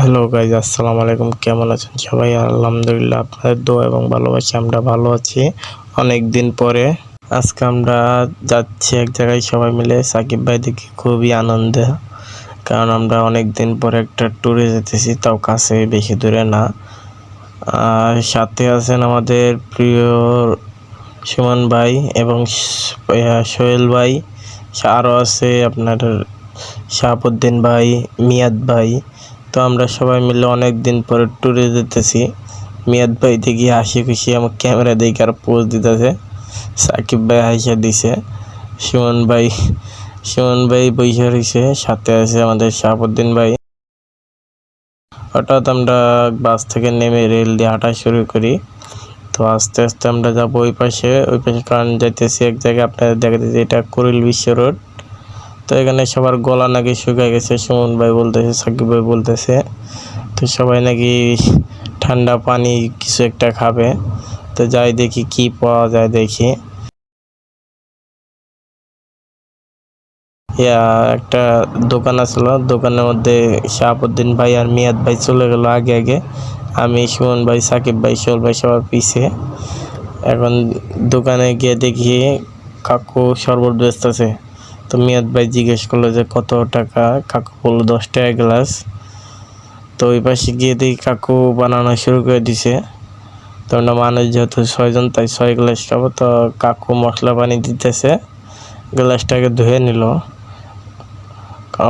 Hello guys, আসসালামু আলাইকুম। কেমন আছেন সবাই? আলহামদুলিল্লাহ, আপনাদের দোয়া এবং ভালোবাসা আমরা ভালো আছি। অনেক দিন পরে আজকে আমরা যাচ্ছি এক জায়গায় সবাই মিলে। সাকিব ভাই দেখি খুবই আনন্দে, কারণ আমরা অনেক দিন পরে একটা ট্যুরে যেতেছি, তাও কাছে, বেশি দূরে না। আর সাথে আছেন আমাদের প্রিয় সুমন ভাই এবং সোহেল ভাই, আরও আছে আপনার শাহাবুদ্দিন ভাই, মিয়াদ ভাই। তো আমরা সবাই মিলে অনেক দিন পরে ট্যুরে যেতেছি। মিয়াদ ভাই দেখি হাসি খুশি আমার ক্যামেরা দেখে আর পোজ দিতেছে। সাকিব ভাই হাসিয়া দিছে। সুমন ভাই বইসা রয়েছে, সাথে আছে আমাদের শাহাবুদ্দিন ভাই। হঠাৎ আমরা বাস থেকে নেমে রেল দিয়ে হাঁটা শুরু করি। তো আস্তে আস্তে আমরা যাবো ওই পাশে কারণ যাইতেছি এক জায়গায়। আপনাদের দেখাতেছি, এটা কুড়িল বিশ্ব রোড। তো এখানে সবার গলা নাকি শুকিয়ে গেছে, সুমন ভাই বলতেছে, সাকিব ভাই বলতেছে। তো সবাই নাকি ঠান্ডা পানি কিছু একটা খাবে। তো যাই দেখি কি পাওয়া যায়। দেখি একটা দোকান আসলো, দোকানের মধ্যে শাহাবুদ্দিন ভাই আর মিয়াদ ভাই চলে গেল আগে আগে। আমি, সুমন ভাই, সাকিব ভাই, সোহেল ভাই সবার পিছে। এখন দোকানে গিয়ে দেখি কাকু শরবত বেচতেছে। তো মিয়াদ ভাই জিজ্ঞেস করলো যে কত টাকা। কাকু বললো 10 টাকা গ্লাস। তো ওই পাশে গিয়ে দেখি কাকু বানানো শুরু করে দিছে। তো আমরা মানুষ যেহেতু 6 জন, তাই 6 গ্লাস খাবো। তো কাকু মশলা পানি দিতেছে, গ্লাসটাকে ধুয়ে নিল,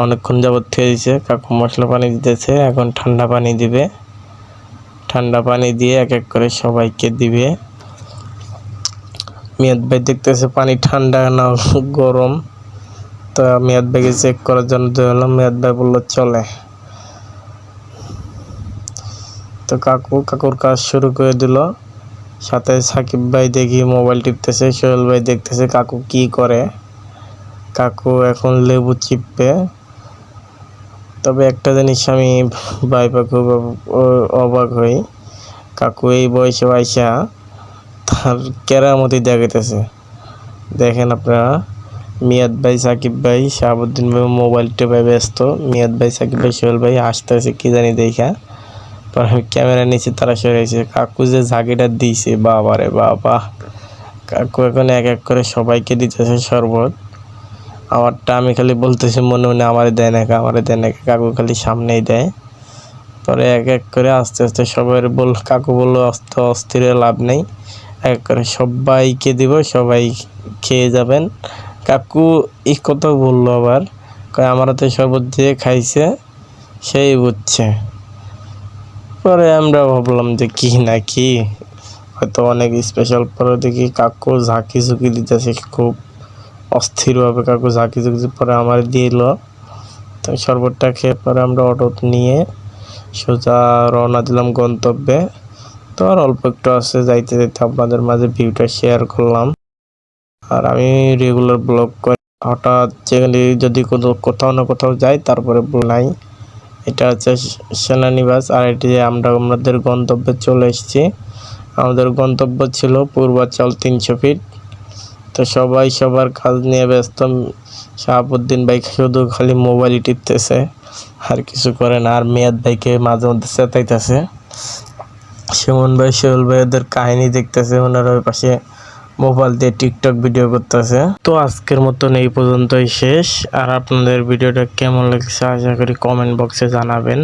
অনেকক্ষণ যাবত থুয়ে দিছে। কাকু মশলা পানি দিতেছে, এখন ঠান্ডা পানি দিবে। ঠান্ডা পানি দিয়ে এক এক করে সবাইকে দিবে। মিয়াদ ভাই দেখতেছে পানি ঠান্ডা না গরম। তো মিয়াদ ভাইকে চেক করার জন্য দিলাম, মিয়াদ ভাই বললো চলে। তো কাকুর কাজ শুরু করে দিল। সাথে সাকিব ভাই দেখি মোবাইল টিপতেছে, সোহেল ভাই দেখতেছে কাকু কি করে। কাকু এখন লেবু চিপবে। তবে একটা জিনিস আমি ভাইবা খুব অবাক হই, কাকু এই বয়সে আইসা তার কেরামতি দেখাইতেছে। দেখেন আপনারা, মিয়াদ ভাই, সাকিব ভাই, শাহাবুদ্দিন ভাই মোবাইল টেপে ব্যস্ত। মিয়াদ ভাই, সাকিব ভাই, সোহেল ভাই আসতেছে কি জানি দেখা। পরে আমি ক্যামেরা নিচে, তারা সরেছে। কাকু যে ঝাঁকিটা দিয়েছে, বাবা রে বাবা। কাকু এখন এক এক করে সবাইকে দিতেছে শরবত। আমারটা আমি খালি বলতেছি মনে মনে, আমারে দেয় না, আমারে দেয় না। কাকু খালি সামনেই দেয়। পরে এক এক করে আস্তে আস্তে সবাই কাকু বললো অস্থির লাভ নেই, এক করে সবাইকে দিব, সবাই খেয়ে যাবেন। কাকু এই কথা বললো আবার, আমার হাতে শরবত দিয়ে খাইছে সেই বুঝছে। পরে আমরা ভাবলাম যে কি না কি, হয়তো অনেক স্পেশাল। পরে দেখি কাকু ঝাঁকি ঝুঁকি দিতেছে খুব অস্থিরভাবে। কাকু ঝাঁকি ঝুঁকি পরে আমার দিল। তো শরবতটা খেয়ে পরে আমরা অটো নিয়ে সোজা রওনা দিলাম গন্তব্যে। তো আর অল্প একটু আছে, যাইতে যাইতে আপনাদের মাঝে ভিউটা শেয়ার করলাম। আর আমি রেগুলার ব্লগ করি, হঠাৎ যেখানে যদি কোথাও না কোথাও যাই তারপরে নাই। এটা হচ্ছে সেনানিবাস। আর এটি আমরা আমাদের গন্তব্যে চলে এসেছি। আমাদের গন্তব্য ছিল পূর্বাচল 300 ফিট। তো সবাই সবার কাজ নিয়ে ব্যস্ত। শাহাবুদ্দিন ভাই শুধু খালি মোবাইল টিপতেছে, আর কিছু করে না। আর মিয়াদ ভাইকে মাঝে মধ্যে চেতাইতেছে। সুমন ভাই, সোহেল ভাই ওদের কাহিনী দেখতেছে, ওনারা ওই পাশে মোবাইল দিয়ে টিকটক ভিডিও করতেছে। তো আজকের মতন এই পর্যন্তই শেষ। আর আপনাদের ভিডিওটা কেমন লাগছে আশা করি কমেন্ট বক্সে জানাবেন।